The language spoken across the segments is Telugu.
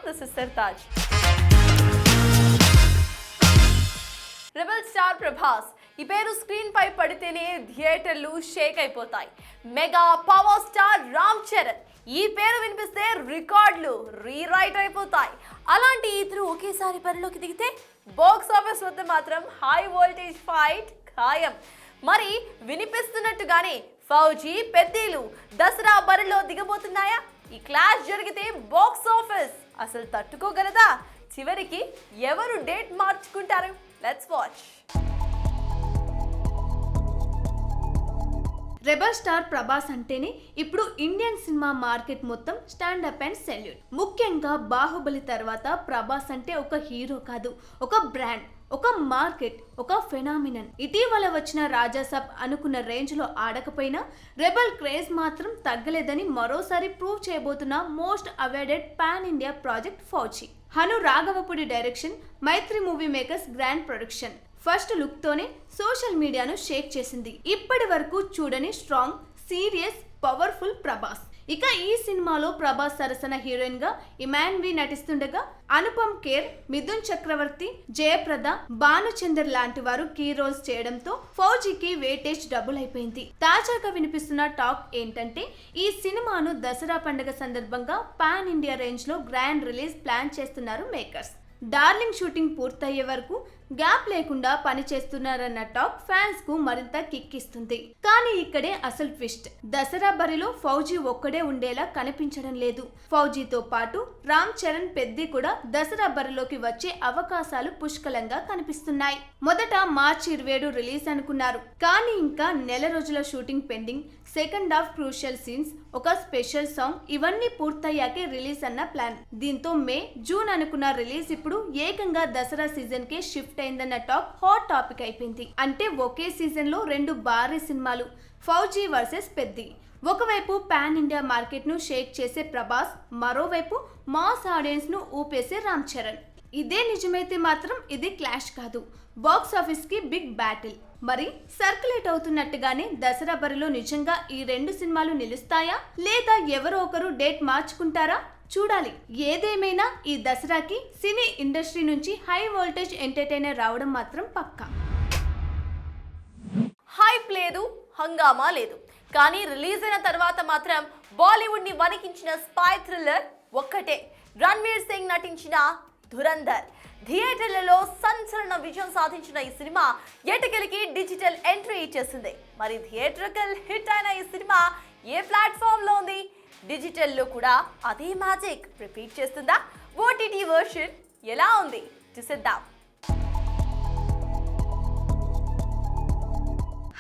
This is Sartaj. Rebel star Prabhas ఈ పేరు స్క్రీన్ పై పడితేనే థియేటర్లు షేక్ అయిపోతాయి. Mega power star Ram Charan ఈ పేరు వినిపిస్తే రికార్డులు రీరైట్ అయిపోతాయి. అలాంటి ఇద్దరు ఒకేసారి బరిలోకి దిగితే బాక్స్ ఆఫీస్ వద్ద మాత్రం హై వోల్టేజ్ ఫైట్ ఖాయం. మరి వినిపిస్తున్నట్టుగానే ఫౌజీ పెద్దీలు దసరా బరిలో దిగబోతున్నాయా? ఈ క్లాష్ జరిగితే బాక్స్ ఆఫీస్ అసలు తట్టుకోగలదా? చివరికి ఎవరు డేట్ మార్చుకుంటారు? Let's watch. Rebel star Prabhas అంటేనే ఇప్పుడు ఇండియన్ సినిమా మార్కెట్ మొత్తం స్టాండప్ అండ్ సెల్యూట్. ముఖ్యంగా బాహుబలి తర్వాత ప్రభాస్ అంటే ఒక హీరో కాదు, ఒక బ్రాండ్, ఒక మార్కెట్, ఒక ఫెనామినన్. ఇటీవల వచ్చిన రాజాసాబ్ అనుకున్న రేంజ్ లో ఆడకపోయినా రెబల్ క్రేజ్ మాత్రం తగ్గలేదని మరోసారి ప్రూవ్ చేయబోతున్న most awaited pan India project Fauji. Hanu Raghavapudi direction, Mythri movie makers grand production. First look తోనే సోషల్ మీడియాను షేక్ చేసింది. ఇప్పటి వరకు చూడని స్ట్రాంగ్, సీరియస్, పవర్ఫుల్ ప్రభాస్. ఇక ఈ సినిమాలో ప్రభాస్ సరసన హీరోయిన్ గా ఇమాన్వి నటిస్తుండగా అనుపమ్ ఖేర్, మిథున్ చక్రవర్తి, జయప్రద, భానుచందర్ లాంటి వారు కీ రోల్స్ చేయడంతో ఫౌజీకి వెయిటేజ్ డబుల్ అయిపోయింది. తాజాగా వినిపిస్తున్న టాక్ ఏంటంటే ఈ సినిమాను దసరా పండుగ సందర్భంగా పాన్ ఇండియా రేంజ్ లో గ్రాండ్ రిలీజ్ ప్లాన్ చేస్తున్నారు మేకర్స్. డార్లింగ్ షూటింగ్ పూర్తయ్యే వరకు గ్యాప్ లేకుండా పని చేస్తున్నారన్న టాక్ ఫ్యాన్స్ కు మరింత కిక్ ఇస్తుంది. కానీ ఇక్కడే అసలు ట్విస్ట్. దసరా బరిలో ఫౌజీ ఒక్కడే ఉండేలా కనిపించడం లేదు. ఫౌజీతో పాటు రామ్ చరణ్ పెద్ది కూడా దసరా బరిలోకి వచ్చే అవకాశాలు పుష్కలంగా కనిపిస్తున్నాయి. మొదట మార్చి 27 రిలీజ్ అనుకున్నారు, కానీ ఇంకా నెల రోజుల shooting pending, second half crucial scenes, ఒక స్పెషల్ సాంగ్ ఇవన్నీ పూర్తయ్యాకే రిలీజ్ అన్న ప్లాన్. దీంతో మే, జూన్ అనుకున్న రిలీజ్ ఇప్పుడు ఏకంగా దసరా సీజన్ కే షిఫ్ట్ అయిందన్న టాక్ హాట్ టాపిక్ అయిపోయింది. అంటే ఒకే సీజన్ లో రెండు భారీ సినిమాలు, ఫౌజీ వర్సెస్ పెద్ది. ఒకవైపు పాన్ ఇండియా మార్కెట్ ను షేక్ చేసే ప్రభాస్, మరోవైపు మాస్ ఆడియన్స్ ను ఊపేసే రామ్ చరణ్. ఇదే నిజమైతే మాత్రం ఇది క్లాష్ కాదు, బాక్స్ ఆఫీస్ కి బిగ్ బ్యాటిల్. మరి సర్క్యులేట్ అవుతున్నట్టుగానే దసరా బరిలో నిజంగా ఈ రెండు సినిమాలు నిలుస్తాయా, లేదా ఎవరో ఒకరు డేట్ మార్చుకుంటారా? చూడాలి. ఏదేమైనా ఈ దసరాకి సినీ ఇండస్ట్రీ నుంచి హై వోల్టేజ్ ఎంటర్టైనర్ రావడం మాత్రం పక్కా. హైప్ లేదు, హంగామా లేదు, కానీ రిలీజ్ అయిన తర్వాత మాత్రం బాలీవుడ్ ని వణికించిన స్పై థ్రిల్లర్ ఒక్కటే, రణ్వీర్ సింగ్ నటించిన ధురంధర్. థియేటర్లలో సంచలన విజయం సాధించిన ఈ సినిమా ఎటకెలికి డిజిటల్ ఎంట్రీ ఇచ్చేసింది. మరి థియేట్రికల్ హిట్ అయిన ఈ సినిమా ఏ ప్లాట్ఫామ్ లో ఉంది? డిజిటల్లో కూడా అదే మ్యాజిక్ రిపీట్ చేస్తుందా? ఓటీటీ వర్షన్ ఎలా ఉంది చూసేద్దాం.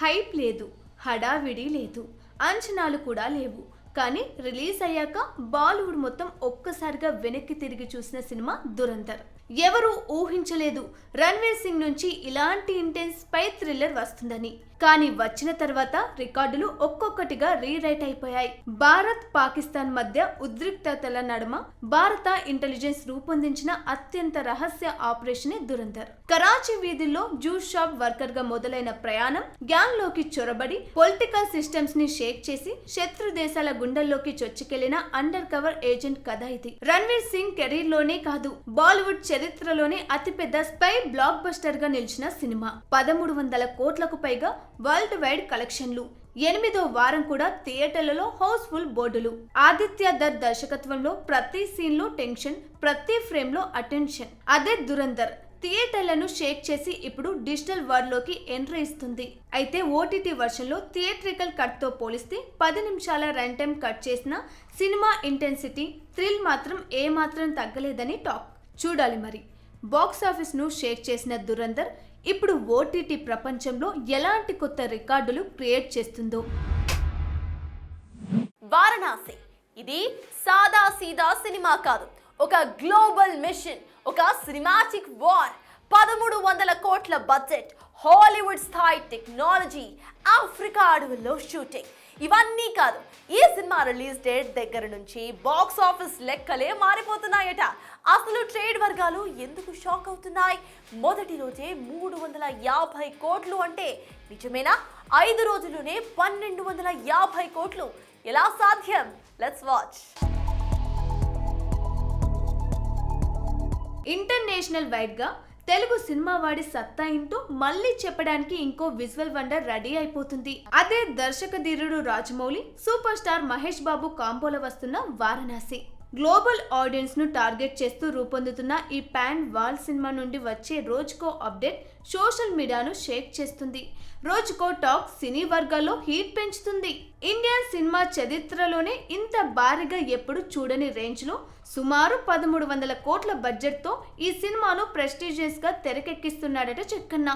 హైప్ లేదు, హడావిడి లేదు, అంచనాలు కూడా లేవు. కానీ రిలీజ్ అయ్యాక బాలీవుడ్ మొత్తం ఒక్కసారిగా వెనక్కి తిరిగి చూసిన సినిమా ధురంధర్. ఎవరు ఊహించలేదు రణ్వీర్ సింగ్ నుంచి ఇలాంటి ఇంటెన్స్ స్పై థ్రిల్లర్ వస్తుందని. కానీ వచ్చిన తర్వాత రికార్డులు ఒక్కొక్కటిగా రీరైట్ అయిపోయాయి. భారత్ పాకిస్తాన్ మధ్య ఉద్రిక్తతల నడుమ భారత ఇంటెలిజెన్స్ రూపొందించిన అత్యంత రహస్య ఆపరేషనే ధురంధర్. కరాచీ వీధుల్లో జ్యూస్ షాప్ వర్కర్ గా మొదలైన ప్రయాణం గ్యాంగ్ లోకి చొరబడి పొలిటికల్ సిస్టమ్స్ ని షేక్ చేసి శత్రు దేశాల గుండెల్లోకి చొచ్చుకెళ్లిన అండర్ కవర్ ఏజెంట్ కథ ఇది. రణ్వీర్ సింగ్ కెరీర్ లోనే కాదు, బాలీవుడ్ చరిత్రలోనే అతిపెద్ద స్పై బ్లాక్ బస్టర్ గా నిలిచిన సినిమా. 1300 కోట్లకు పైగా వరల్డ్ వైడ్ కలెక్షన్లు, 8వ వారం కూడా థియేటర్లలో హౌస్ఫుల్ బోర్డులు. ఆదిత్య దత్ దర్శకత్వంలో ప్రతి సీన్ లో టెన్షన్, ప్రతి ఫ్రేమ్ లో అటెన్షన్. అదే ధురంధర్ థియేటర్లను షేక్ చేసి ఇప్పుడు డిజిటల్ వరల్డ్ లోకి ఎంట్రీ ఇస్తుంది. అయితే ఓటీటీ వర్షన్ లో థియేట్రికల్ కట్ తో పోలిస్తే 10 నిమిషాల రన్ టైం కట్ చేసిన సినిమా ఇంటెన్సిటీ, థ్రిల్ మాత్రం ఏమాత్రం తగ్గలేదని టాక్. చూడాలి మరి. బాక్స్ ఆఫీస్ ను షేక్ చేసిన ధురంధర్ ఇప్పుడు ఓటీటీ ప్రపంచంలో ఎలాంటి కొత్త రికార్డులు క్రియేట్ చేస్తుందో. వారణాసి ఇది సాదా సీదా సినిమా కాదు, ఒక గ్లోబల్ మిషన్, ఒక సినిమాటిక్ వార్. 1300 కోట్ల బడ్జెట్, హాలీవుడ్ స్థాయి టెక్నాలజీ, ఆఫ్రికా అడవుల్లో షూటింగ్. ఇవన్నీ కాదు, ఈ సినిమా రిలీజ్ డేట్ దగ్గర నుంచి బాక్స్ ఆఫీస్ లెక్కలే మారిపోతున్నాయట. అసలు ట్రేడ్ వర్గాలు ఎందుకు షాక్ అవుతున్నాయి? మొదటి రోజే 350 కోట్లు అంటే నిజమేనా? 5 రోజుల్లోనే 1250 కోట్లు ఎలా సాధ్యం? Let's watch. ఇంటర్నేషనల్ వైడ్ గా తెలుగు సినిమా వాడి సత్తా ఏంటో మళ్ళీ చెప్పడానికి ఇంకో విజువల్ వండర్ రెడీ అయిపోతుంది. అదే దర్శక ధీరుడు రాజమౌళి, సూపర్ స్టార్ మహేష్ బాబు కాంబోలో వస్తున్న వారణాసి. గ్లోబల్ ఆడియన్స్ ను టార్గెట్ చేస్తూ రూపొందుతున్న ఈ పాన్ వాల్ సినిమా నుండి వచ్చే రోజుకో అప్డేట్ సోషల్ మీడియాను షేక్ చేస్తుంది. రోజుకో టాక్ సినీ వర్గాల్లో హీట్ పెంచుతుంది. ఇండియన్ సినిమా చరిత్రలోనే ఇంత భారీగా ఎప్పుడు చూడని రేంజ్ లో సుమారు 1300 కోట్ల బడ్జెట్ తో ఈ సినిమాను ప్రెస్టీజియస్ గా తెరకెక్కిస్తున్నాడట చెక్కన్న.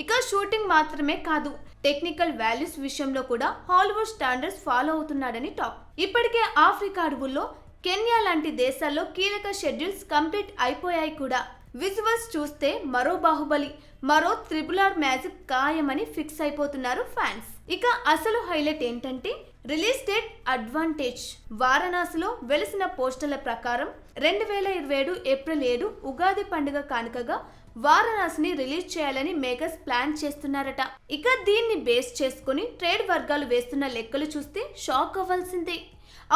ఇక షూటింగ్ మాత్రమే కాదు, టెక్నికల్ వాల్యూస్ విషయంలో కూడా హాలీవుడ్ స్టాండర్డ్స్ ఫాలో అవుతున్నాడని టాక్. ఇప్పటికే ఆఫ్రికా అడవుల్లో, కెన్యా లాంటి దేశాల్లో కీలక షెడ్యూల్స్ కంప్లీట్ అయిపోయాయి కూడా. విజువల్స్ చూస్తే మరో బాహుబలి, మరో RRR మ్యాజిక్ ఖాయమని ఫిక్స్ అయిపోతున్నారు ఫ్యాన్స్. ఇక అసలు హైలైట్ ఏంటంటే రిలీజ్ డేట్ అడ్వాంటేజ్. వారణాసిలో వెలిసిన పోస్టర్ల ప్రకారం 2027 ఏప్రిల్ 7 ఉగాది పండుగ కానుకగా వారణాసిని రిలీజ్ చేయాలని మేకర్స్ ప్లాన్ చేస్తున్నారట. ఇక దీన్ని బేస్ చేసుకుని ట్రేడ్ వర్గాలు వేస్తున్న లెక్కలు చూస్తే షాక్ అవ్వాల్సిందే.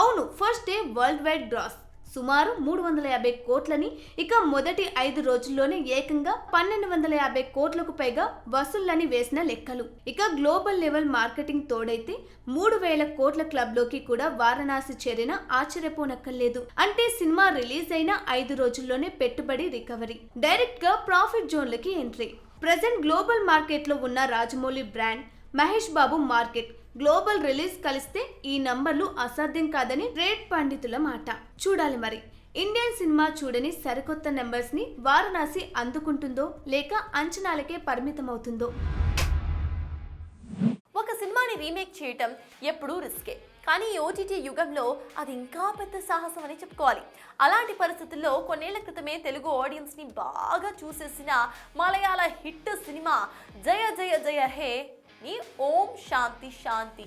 అవును, first day world wide gross సుమారు 350 కోట్లని, ఇక మొదటి 5 రోజుల్లోనే ఏకంగా 1250 కోట్లకు పైగా వసూళ్లని వేసిన లెక్కలు. ఇక గ్లోబల్ లెవెల్ మార్కెటింగ్ తోడైతే 3000 కోట్ల క్లబ్ లోకి కూడా వారణాసి చేరిన ఆశ్చర్యపోనక్కర్లేదు. అంటే సినిమా రిలీజ్ అయిన 5 రోజుల్లోనే పెట్టుబడి రికవరీ, డైరెక్ట్ గా ప్రాఫిట్ జోన్లకి ఎంట్రీ. ప్రెజెంట్ గ్లోబల్ మార్కెట్ లో ఉన్న Rajamouli brand, Mahesh Babu market, global release కలిస్తే ఈ నంబర్లు అసాధ్యం కాదని ట్రేడ్ పండితుల మాట. చూడాలి మరి ఇండియన్ సినిమా చూడని సరికొత్త నెంబర్స్ ని వారణాసి అందుకుంటుందో లేక అంచనాలకే పరిమితమవుతుందో. ఒక సినిమాని రీమేక్ చేయటం ఎప్పుడూ రిస్కే, కానీ ఓటీటీ యుగంలో అది ఇంకా పెద్ద సాహసం అని చెప్పుకోవాలి. అలాంటి పరిస్థితుల్లో కొన్నేళ్ల క్రితమే తెలుగు ఆడియన్స్ ని బాగా చూసేసిన మలయాళ హిట్ సినిమా జయ జయ జయ హే ని ఓం శాంతి శాంతి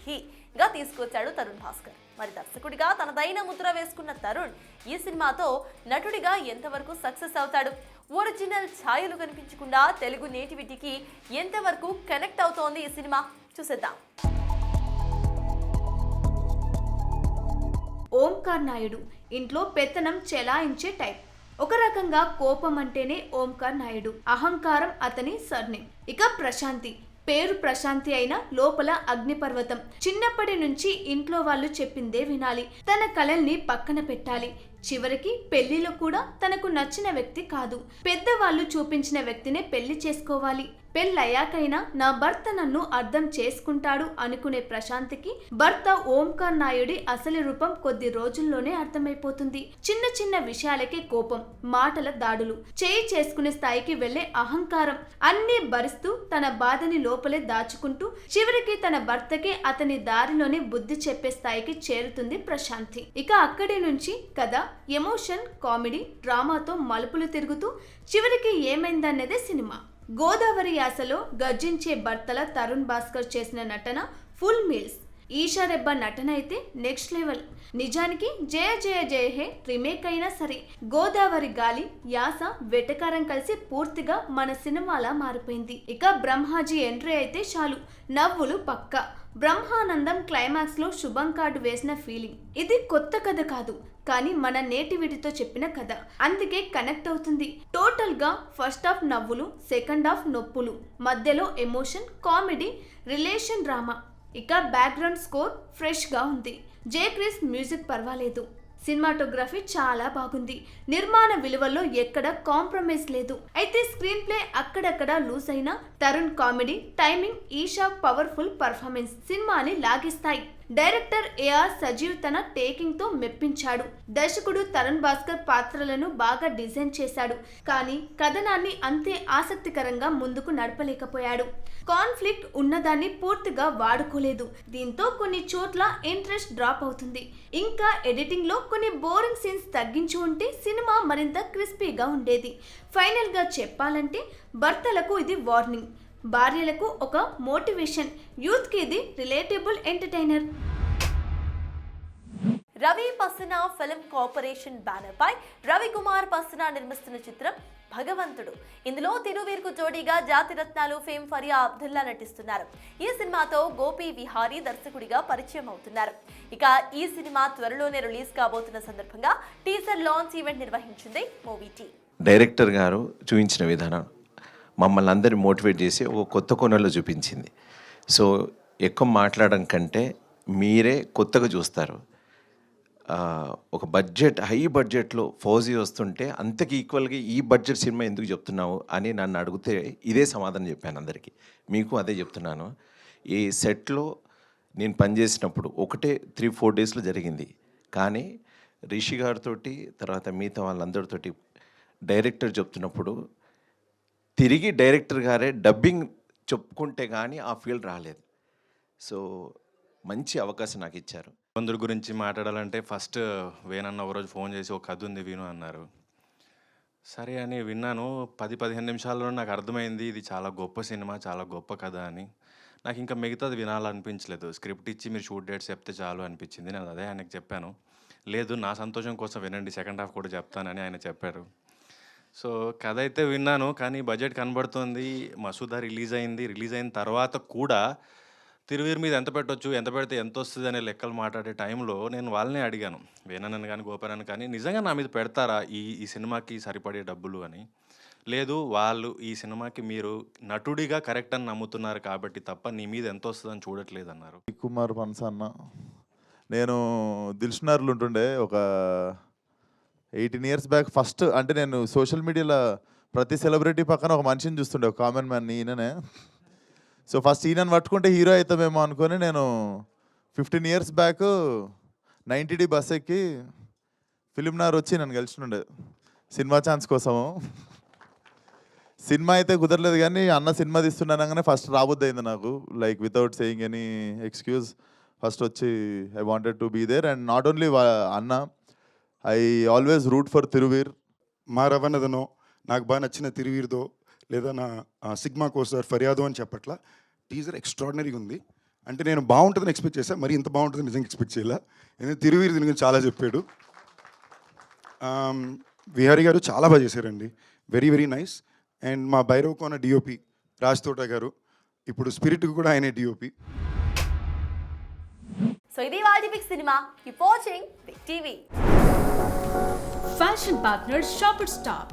గా తీసుకొచ్చాడు తరుణ్ భాస్కర్. మరి దర్శకుడిగా తనదైన ముద్ర వేసుకున్న తరుణ్ ఈ సినిమాతో నటుడిగా ఎంతవరకు సక్సెస్ అవుతాడు, ఒరిజినల్ ఛాయలు కనిపించకుండా తెలుగు నేటివిటీకి ఎంతవరకు కనెక్ట్ అవుతోంది ఈ సినిమా, చూసేద్దాం. ఓంకార్ నాయుడు ఇంట్లో పెత్తనం చెలాయించే టైప్. ఒక రకంగా కోపం అంటేనే ఓంకార్ నాయుడు, అహంకారం అతని సర్నేమ్. ఇక ప్రశాంతి, పేరు ప్రశాంతి అయినా లోపల అగ్నిపర్వతం. చిన్నప్పటి నుంచి ఇంట్లో వాళ్ళు చెప్పిందే వినాలి, తన కలల్ని పక్కన పెట్టాలి. చివరికి పెళ్లిలో కూడా తనకు నచ్చిన వ్యక్తి కాదు, పెద్దవాళ్ళు చూపించిన వ్యక్తినే పెళ్లి చేసుకోవాలి. పెళ్ళయ్యాకైనా నా భర్త నన్ను అర్థం చేసుకుంటాడు అనుకునే ప్రశాంతికి భర్త ఓంకార్ నాయుడి అసలు రూపం కొద్ది రోజుల్లోనే అర్థమైపోతుంది. చిన్న చిన్న విషయాలకే కోపం, మాటల దాడులు, చేయి చేసుకునే స్థాయికి వెళ్లే అహంకారం, అన్నీ భరిస్తూ తన బాధని లోపలే దాచుకుంటూ చివరికి తన భర్తకే అతని దారిలోనే బుద్ధి చెప్పే స్థాయికి చేరుతుంది ప్రశాంతి. ఇక అక్కడి నుంచి కథ ఎమోషన్, కామెడీ, డ్రామాతో మలుపులు తిరుగుతూ చివరికి ఏమైందన్నదే సినిమా. గోదావరి యాసలో గర్జించే భర్తల తరుణ్ భాస్కర్ చేసిన నటన ఫుల్ మీల్స్. ఈషా రెబ్బా నటన అయితే నెక్స్ట్ లెవెల్. నిజానికి జయ జయ జయ హే రీమేక్ అయినా సరే గోదావరి గాలి, యాస, వెటకారం కలిసి పూర్తిగా మన సినిమాలా మారిపోయింది. ఇక బ్రహ్మాజీ ఎంట్రీ అయితే చాలు, నవ్వులు పక్కా. బ్రహ్మానందం క్లైమాక్స్ లో శుభం కార్డు వేసిన ఫీలింగ్. ఇది కొత్త కథ కాదు, కానీ మన నేటివిటీతో చెప్పిన కథ, అందుకే కనెక్ట్ అవుతుంది. టోటల్ గా ఫస్ట్ హాఫ్ నవ్వులు, సెకండ్ హాఫ్ నొప్పులు, మధ్యలో ఎమోషన్, కామెడీ, రిలేషన్, డ్రామా. ఇక బ్యాక్గ్రౌండ్ స్కోర్ ఫ్రెష్ గా ఉంది. జే క్రిస్ మ్యూజిక్ పర్వాలేదు. సినిమాటోగ్రఫీ చాలా బాగుంది. నిర్మాణ విలువల్లో ఎక్కడ కాంప్రమైజ్ లేదు. అయితే స్క్రీన్ ప్లే అక్కడక్కడ లూజ్ అయినా Tarun comedy, timing, Eesha powerful performance సినిమాని లాగిస్తాయి. డైరెక్టర్ ఏఆర్ సజీవ్ తన టేకింగ్ తో మెప్పించాడు. దర్శకుడు తరుణ్ భాస్కర్ పాత్రలను బాగా డిజైన్ చేశాడు, కానీ కథనాన్ని అంతే ఆసక్తికరంగా ముందుకు నడపలేకపోయాడు. కాన్ఫ్లిక్ట్ ఉన్నదాన్ని పూర్తిగా వాడుకోలేదు. దీంతో కొన్ని చోట్ల ఇంట్రెస్ట్ డ్రాప్ అవుతుంది. ఇంకా ఎడిటింగ్ లో కొన్ని బోరింగ్ సీన్స్ తగ్గించి ఉంటే సినిమా మరింత క్రిస్పీగా ఉండేది. ఫైనల్ గా చెప్పాలంటే భర్తలకు ఇది వార్నింగ్, భార్యలకు ఒక మోటివేషన్, యూత్ కి ఇది relatable entertainer. Ravi Passana film corporation banner పై రవికుమార్ పస్సన నిర్మిస్తున్న చిత్రం భగవంతుడు. ఇందులో తిరువీర్కు జోడీగా జాతిరత్నాలు ఫేమ్ ఫరియా అబ్దుల్లా నటిస్తున్నారు. ఈ సినిమాతో గోపి విహారీ దర్శకుడిగా పరిచయం అవుతున్నారు. ఇక ఈ సినిమా త్వరలోనే రిలీజ్ కాబోతున్న సందర్భంగా టీజర్ లాంచ్ ఈవెంట్ నిర్వహించింది మూవీ టీమ్. డైరెక్టర్ గారు చూపించిన విధానం మమ్మల్ని అందరినీ మోటివేట్ చేసి ఒక కొత్త కోణంలో చూపించింది. సో ఎక్కువ మాట్లాడడం కంటే మీరే కొత్తగా చూస్తారు. ఒక బడ్జెట్, హై బడ్జెట్లో ఫౌజీ వస్తుంటే అంతకి ఈక్వల్గా ఈ బడ్జెట్ సినిమా ఎందుకు చెప్తున్నావు అని నన్ను అడిగితే ఇదే సమాధానం చెప్పాను అందరికీ. మీకు అదే చెప్తున్నాను. ఈ సెట్లో నేను పనిచేసినప్పుడు ఒకటే 3-4 డేస్లో జరిగింది. కానీ రిషి గారితో తర్వాత మిగతా వాళ్ళందరితోటి డైరెక్టర్ చెప్తున్నప్పుడు తిరిగి డైరెక్టర్ గారే డబ్బింగ్ చెప్పుకుంటే కానీ ఆ ఫీల్ రాలేదు. సో మంచి అవకాశం నాకు ఇచ్చారు. కొందరి గురించి మాట్లాడాలంటే ఫస్ట్ వేనన్న ఒకరోజు ఫోన్ చేసి ఒక కథ ఉంది విను అన్నారు. సరే అని విన్నాను. 10-15 నిమిషాల్లో నాకు అర్థమైంది ఇది చాలా గొప్ప సినిమా, చాలా గొప్ప కథ అని. నాకు ఇంకా మిగతాది వినాలనిపించలేదు. స్క్రిప్ట్ ఇచ్చి మీరు షూట్ డేట్స్ చెప్తే చాలు అనిపించింది. నేను అదే ఆయనకు చెప్పాను. లేదు నా సంతోషం కోసం వినండి, సెకండ్ హాఫ్ కూడా చెప్తానని ఆయన చెప్పారు. సో కథ అయితే విన్నాను, కానీ బడ్జెట్ కనబడుతుంది. మసూదా రిలీజ్ అయింది. రిలీజ్ అయిన తర్వాత కూడా తిరువీరు మీద ఎంత పెట్టొచ్చు, ఎంత పెడితే ఎంత వస్తుంది అనే లెక్కలు మాట్లాడే టైంలో నేను వాళ్ళనే అడిగాను, వేనన్నను కానీ గోపానని కానీ, నిజంగా నా మీద పెడతారా ఈ సినిమాకి సరిపడే డబ్బులు అని. లేదు, వాళ్ళు ఈ సినిమాకి మీరు నటుడిగా కరెక్ట్ అని నమ్ముతున్నారు కాబట్టి తప్ప నీ మీద ఎంత వస్తుందని చూడట్లేదు అన్నారు. కుమార్ పన్స అన్న, నేను దిల్షునర్లు ఉంటుండే ఒక 18 ఇయర్స్ బ్యాక్. ఫస్ట్ అంటే నేను సోషల్ మీడియాలో ప్రతి సెలబ్రిటీ పక్కన ఒక మనిషిని చూస్తుండే, ఒక కామన్ మ్యాన్, ఈయననే. సో ఫస్ట్ ఈయనని పట్టుకుంటే హీరో అవుతామేమో అనుకొని నేను 15 ఇయర్స్ బ్యాక్ 90D బస్ ఎక్కి ఫిలింనార్ వచ్చి నన్ను కలిసినుండే సినిమా ఛాన్స్ కోసము. సినిమా అయితే కుదరలేదు, కానీ అన్న సినిమా తీస్తున్నానగానే ఫస్ట్ రాబోద్ది అయింది నాకు, like without saying any excuse. First వచ్చి I wanted to be there. And not only అన్న, I always root for Thiruveer. మా రవణదనో, నాకు బాగా నచ్చిన తిరువీర్దో, లేదా నా సిగ్మా కోసార్ ఫర్యాదో అని చెప్పట్లా. టీజర్ ఎక్స్ట్రాడినరీగా ఉంది. అంటే నేను బాగుంటుందని ఎక్స్పెక్ట్ చేశాను, మరి ఇంత బాగుంటుందని నిజంగా ఎక్స్పెక్ట్ చేయాల. ఎందుకంటే తిరువీర్ దీని గురించి చాలా చెప్పాడు. విహారీ గారు చాలా బాగా చేశారండి, వెరీ వెరీ నైస్. అండ్ మా భైరవ్ కోన డిఓపి రాజ్ తోట గారు, ఇప్పుడు స్పిరిట్కి కూడా ఆయనే డిఓపి. సో ఇది వాళ్ళ బిగ్ సినిమా. Keep watching big TV. Fashion partner Shoppers Stop.